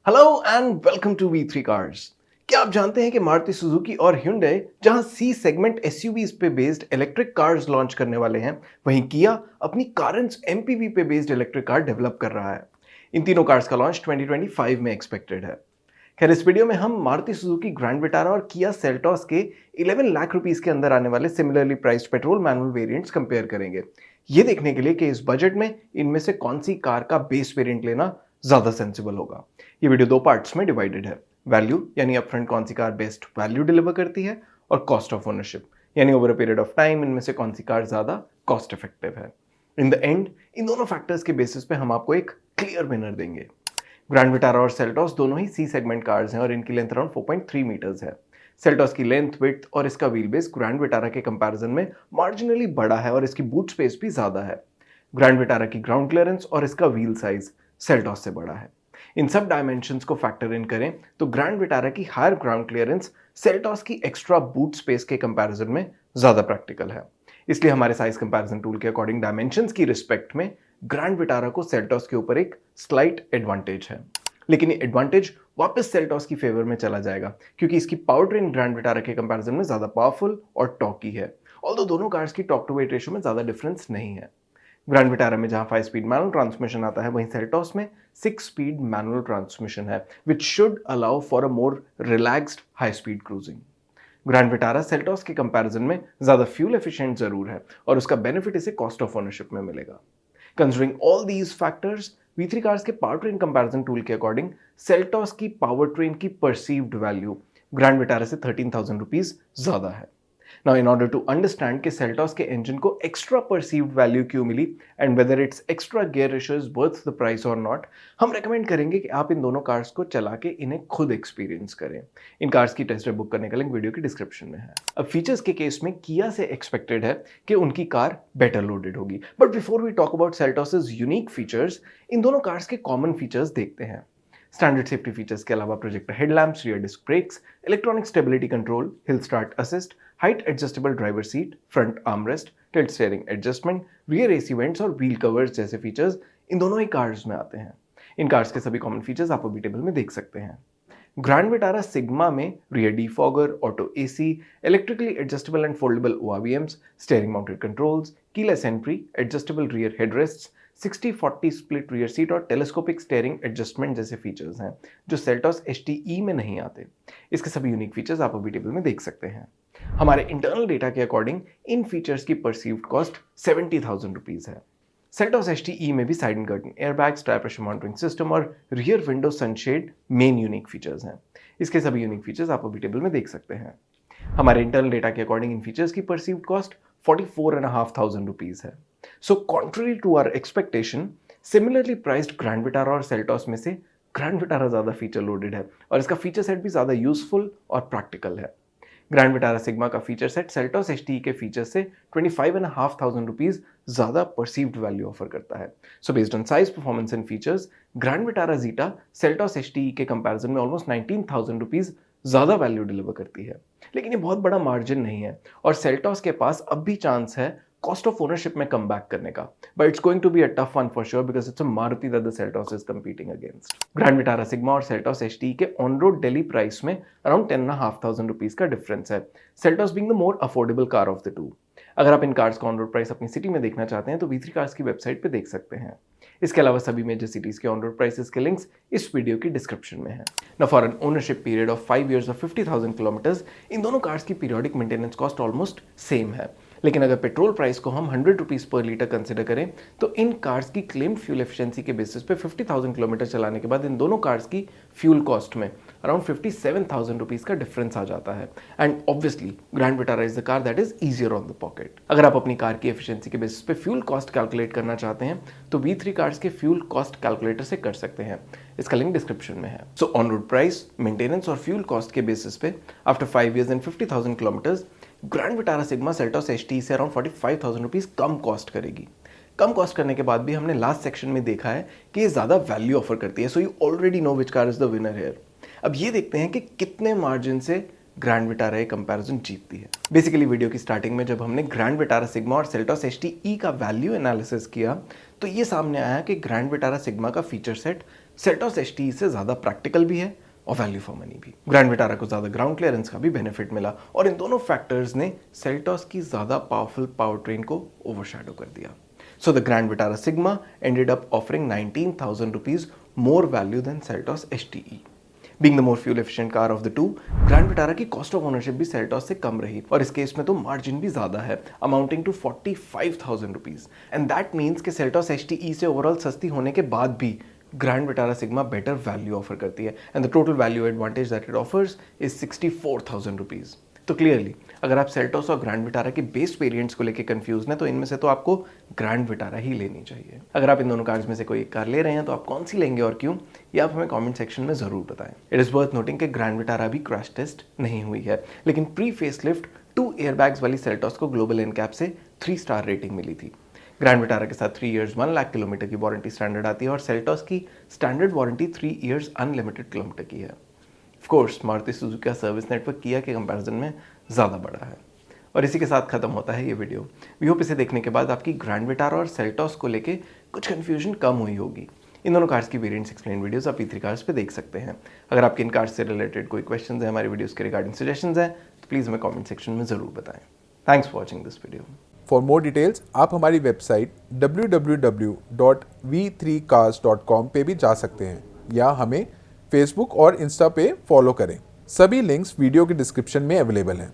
Hello and welcome to वी3 cars. क्या आप जानते हैं कि मारुति सुजुकी और Hyundai जहां सी सेगमेंट एसयूवीज पे बेस्ड इलेक्ट्रिक कार्स लॉन्च करने वाले हैं, वहीं किया अपनी कारेंस एमपीवी पे बेस्ड इलेक्ट्रिक कार डेवलप कर रहा है। इन तीनों कार्स का लॉन्च 2025 में एक्सपेक्टेड है। खैर, इस वीडियो में हम मारुति सुजुकी ग्रैंड विटारा और किया सेल्टॉस के 11 लाख रुपीस के अंदर आने वाले similarly priced petrol manual variants compare करेंगे, ये देखने के लिए कि इस बजट में इनमें से कौन सी कार का बेस वेरिएंट लेना ज्यादा सेंसिबल होगा। ये वीडियो दो पार्ट्स में डिवाइडेड है। वैल्यू यानी अपफ्रंट कौन सी कार बेस्ट वैल्यू डिलीवर करती है, और कॉस्ट ऑफ ओनरशिप यानी over a period of time इनमें से कौन सी कार ज्यादा कॉस्ट इफेक्टिव है। इन द एंड इन दोनों फैक्टर्स के बेसिस पे हम आपको एक क्लियर विनर देंगे। ग्रैंड विटारा और सेल्टॉस दोनों ही सी सेगमेंट कार्स हैं और इनकी लेंथ अराउंड 4.3 मीटर्स है। सेल्टॉस की लेंथ, विड्थ और इसका व्हील बेस ग्रैंड विटारा के कंपैरिजन में मार्जिनली बड़ा है और इसकी बूट स्पेस भी ज्यादा है। ग्रैंड विटारा की ग्राउंड क्लियरेंस और इसका व्हील साइज सेल्टॉस से बड़ा है। इन सब डायमेंशंस को फैक्टर इन करें तो ग्रैंड विटारा की हायर ग्राउंड क्लियरेंस सेल्टॉस की एक्स्ट्रा बूट स्पेस के कंपैरिजन में ज्यादा प्रैक्टिकल है। इसलिए हमारे साइज कंपैरिजन टूल के अकॉर्डिंग डायमेंशंस की रिस्पेक्ट में ग्रैंड विटारा को सेल्टॉस के ऊपर एक स्लाइट एडवांटेज है। लेकिन ये एडवांटेज वापस सेल्टॉस की फेवर में चला जाएगा क्योंकि इसकी पावर ट्रेन ग्रैंड विटारा के कंपैरिजन में ज्यादा पावरफुल और टॉकी है। ऑल्दो दोनों कार्स की टॉक टू वेट रेशियो में ज्यादा डिफरेंस नहीं है। ग्रैंड विटारा में जहां 5 स्पीड मैनुअल ट्रांसमिशन आता है, वहीं सेल्टॉस में 6 स्पीड मैनुअल ट्रांसमिशन है, which should allow for a more relaxed high speed cruising. Grand Vitara Seltos के कंपैरिजन में ज्यादा फ्यूल एफिशिएंट जरूर है और उसका बेनिफिट इसे कॉस्ट ऑफ ओनरशिप में मिलेगा। Considering all these factors, V3 cars के पावर ट्रेन कंपैरिजन टूल के अकॉर्डिंग सेल्टॉस की पावर ट्रेन की परसीव्ड वैल्यू ग्रैंड विटारा से 13,000 रुपीज ज्यादा है। Now, in order to understand कि सेल्टॉस के इंजन को एक्स्ट्रा परसीव्ड वैल्यू क्यों मिली and whether it's extra gear ratio is worth the price और नॉट, हम रेकमेंड करेंगे कि आप इन दोनों कार्स को चला के इन्हें खुद एक्सपीरियंस करें। इन कार्स की टेस्ट ड्राइव बुक करने का लिंक वीडियो की डिस्क्रिप्शन में है। अब फीचर्स के केस में किया से एक्सपेक्टेड है कि उनकी कार बेटर लोडेड होगी, but before we talk about सेल्टॉस's यूनिक फीचर्स, इन दोनों कार्स के कॉमन फीचर्स देखते हैं। स्टैंडर्ड सेफ्टी फीचर्स के अलावा projector headlamps, rear disc brakes, electronic stability control, hill start assist, height adjustable driver seat, front armrest, tilt steering adjustment, rear AC vents और wheel covers जैसे features इन दोनों ही cars में आते हैं। इन कार्स के सभी कॉमन फीचर्स आप अभी टेबल में देख सकते हैं। ग्रैंड विटारा सिग्मा में rear defogger, auto AC, electrically adjustable and foldable ORVMs, steering mounted controls, keyless entry, adjustable rear headrests, 60-40 split rear seat और टेलीस्कोपिक स्टीयरिंग एडजस्टमेंट जैसे फीचर्स हैं जो सेल्टॉस HTE में नहीं आते। इसके सभी यूनिक फीचर्स आप अभी टेबल में देख सकते हैं। हमारे इंटरनल डेटा के अकॉर्डिंग इन फीचर्स की परसीव्ड कॉस्ट 70,000 रुपीज है। सेल्टॉस HTE में भी side and curtain airbags, tyre pressure monitoring system और rear window sunshade main unique features हैं। इसके सभी यूनिक फीचर्स आप अभी टेबल में देख सकते हैं। हमारे इंटरनल डेटा के अकॉर्डिंग इन फीचर्स की परसीव्ड कॉस्ट 44,500 रुपीज है। So contrary to our expectation, similarly priced grand Vitara और सेल्टॉस में से ग्रैंड विटारा ज्यादा फीचर लोडेड है और इसका फीचर सेट भी ज्यादा यूजफुल और प्रैक्टिकल है। ग्रैंड विटारा सिग्मा का फीचर सेट सेल्टॉस HTE के फीचर से 25,500 रुपीज ज्यादा परसीव्ड वैल्यू ऑफर करता है। So based on size, performance and features, grand Vitara zeta Seltos HTE के कंपैरिजन में ऑलमोस्ट 19,000 रुपीज ज्यादा वैल्यू डिलीवर करती है। लेकिन ये बहुत बड़ा मार्जिन नहीं है और सेल्टॉस के पास अब भी चांस है कॉस्ट ऑफ ओनरशिप में कम बैक करने का, but it's going to be a tough one for sure because it's a Maruti that the Seltos is competing against. Grand Vitara Sigma और सेल्टॉस HTE के ऑन रोड दिल्ली प्राइस में around 10,500 rupees का difference है, Seltos being the more affordable car of the two. अगर आप इन cars का on road price अपनी सिटी में देखना चाहते हैं तो V3 कार्स की वेबसाइट पे देख सकते हैं। इसके अलावा सभी मेजर सिटीज के ऑन रोड प्राइसेस के लिंक्स इस वीडियो की डिस्क्रिप्शन में है। Now for an ownership period of 5 years और 50,000 किलोमीटर्स, इन दोनों कार्स की periodic maintenance cost almost same है। लेकिन अगर पेट्रोल प्राइस को हम 100 रुपीज पर लीटर कंसिडर करें तो इन कार्स की क्लेम्ड फ्यूल एफिशिएंसी के बेसिस पे 50,000 किलोमीटर चलाने के बाद इन दोनों कार्स की फ्यूल कॉस्ट में अराउंड 57,000 रुपीज का डिफरेंस आ जाता है। And obviously grand Vitara is the car that is easier on the pocket. अगर आप अपनी कार की एफिशिएंसी के बेसिस पे फ्यूल कॉस्ट कैलकुलेट करना चाहते हैं तो V3 कार्स के फ्यूल कॉस्ट कैलकुलेटर से कर सकते हैं। इसका लिंक डिस्क्रिप्शन में है। So on road price, maintenance और फ्यूल कॉस्ट के बेसिस पे after 5 years and 50,000 kilometres, grand Vitara sigma Seltos HTE से अराउंड 45,000 रुपीज कम कॉस्ट करेगी। कम कॉस्ट करने के बाद भी हमने लास्ट सेक्शन में देखा है कि ये ज्यादा वैल्यू ऑफर करती है। So you already know which car is the winner here. अब ये देखते हैं कि कितने मार्जिन से ग्रैंड विटारा ये कंपैरिजन जीतती है। बेसिकली वीडियो की स्टार्टिंग में जब हमने ग्रैंड विटारा सिग्मा और सेल्टॉस HTE का वैल्यू एनालिसिस किया तो ये सामने आया कि ग्रैंड विटारा सिग्मा का फीचर सेट सेल्टॉस HTE से ज़्यादा प्रैक्टिकल भी है और वैल्यू फॉर मनी भी। ग्रैंड विटारा को ज़्यादा ग्राउंड क्लियरेंस का भी बेनिफिट मिला और इन दोनों फैक्टर्स ने सेल्टॉस की ज़्यादा पावरफुल पावर ट्रेन को ओवरशैडो कर दिया। So the Grand Vitara Sigma ended up offering 19,000 rupees more value than Seltos HTE. Being the more fuel efficient car of the two, Grand Vitara की cost of ownership भी Seltos से कम रही और इस case में तो मार्जिन भी ज़्यादा है, amounting to 45,000 rupees. And that means कि Seltos HTE से ओवरऑल सस्ती होने के बाद भी Grand Vitara Sigma better value offer करती है and the total value advantage that it offers is 64,000 rupees. तो क्लियरली अगर आप सेल्टोस और ग्रैंड विटारा के बेस्ड वेरिएंट्स को लेके कंफ्यूज हैं तो इनमें से तो आपको ग्रैंड विटारा ही लेनी चाहिए। अगर आप इन दोनों कार्स में से कोई एक कार ले रहे हैं तो आप कौन सी लेंगे और क्यों, ये आप हमें कमेंट सेक्शन में ज़रूर बताएं। इट इज़ वर्थ नोटिंग कि ग्रैंड विटारा भी क्रैश टेस्ट नहीं हुई है, लेकिन प्री फेसलिफ्ट 2 एयरबैग्स वाली सेल्टोस को ग्लोबल एनकैप से 3 स्टार रेटिंग मिली थी। ग्रैंड विटारा के साथ 3 इयर्स 1 लाख किलोमीटर की वारंटी स्टैंडर्ड आती है और सेल्टोस की standard warranty 3 years unlimited kilometre की है। ऑफ कोर्स मारुति सुजुकी का सर्विस नेटवर्क किया के कंपैरिजन में ज़्यादा बड़ा है। और इसी के साथ खत्म होता है ये वीडियो। वी होप इसे देखने के बाद आपकी ग्रैंड विटारा और सेल्टोस को लेके कुछ कन्फ्यूजन कम हुई होगी। इन दोनों कार्स की वेरिएंट्स एक्सप्लेन वीडियोस आप V3 कार्स पे देख सकते हैं। अगर आपके इन कार्स से रिलेटेड कोई क्वेश्चंस हैं, हमारी वीडियोस के रिगार्डिंग सजेशंस हैं, तो प्लीज़ हमें कमेंट सेक्शन में ज़रूर बताएं। Thanks for watching this video. For more details आप हमारी वेबसाइट www.v3cars.com पे भी जा सकते हैं या हमें फेसबुक और इंस्टा पे फॉलो करें। सभी लिंक्स वीडियो के डिस्क्रिप्शन में अवेलेबल हैं।